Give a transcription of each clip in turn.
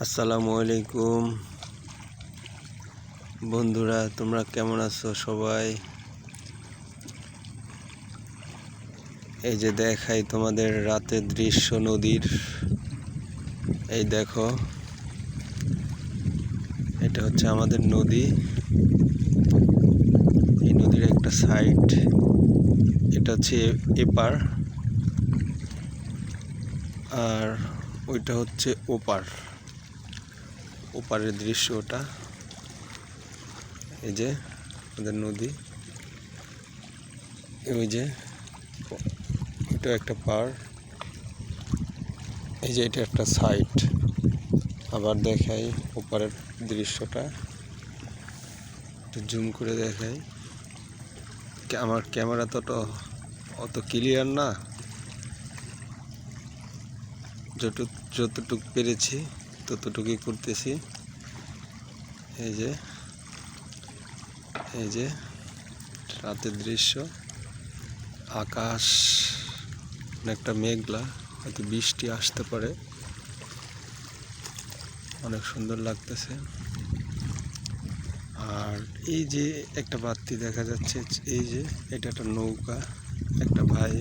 আসসালামু আলাইকুম বন্ধুরা, তোমরা কেমন আছো সবাই? এই যে দেখাই তোমাদের রাতের দৃশ্য নদীর। এই দেখো, এটা হচ্ছে আমাদের নদী। এই নদীর একটা সাইড, এটা হচ্ছে এপার, আর ওইটা হচ্ছে ওপার। ওপারের দৃশ্য ওটা। এই যে আমাদের নদী, ওই যে এটা একটা পার। এই যে এটা একটা সাইড। আবার দেখাই ওপারের দৃশ্যটা, একটু জুম করে দেখাই। আমার ক্যামেরা তো অত ক্লিয়ার না, যতটুকু পেরেছি ততটুকুই করতেছি। এই যে এই যে রাতের দৃশ্য, আকাশ অনেকটা মেঘলা, হয়তো বৃষ্টি আসতে পারে। অনেক সুন্দর লাগতেছে। আর এই যে একটা বাতি দেখা যাচ্ছে, এই যে এটা একটা নৌকা, একটা ভাই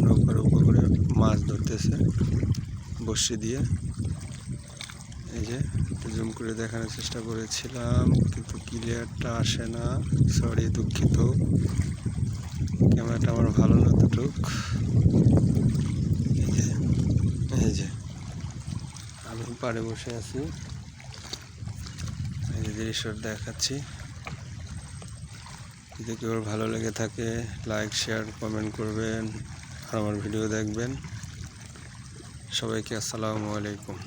নৌকার উপর করে মাছ ধরতেছে বড়শি দিয়ে। এই যে জুম করে দেখানোর চেষ্টা করেছিলাম, কিন্তু ক্লিয়ারটা আসে না, সরি, দুঃখিত। ক্যামেরাটা আমার ভালো না ততটুক। এই যে আমি পাড়ে বসে আছি, এই যে দৃশ্য দেখাচ্ছি। যদি কেউ ভালো লেগে থাকে, লাইক, শেয়ার, কমেন্ট করবেন, আর আমার ভিডিও দেখবেন। সবাইকে আসসালামু আলাইকুম।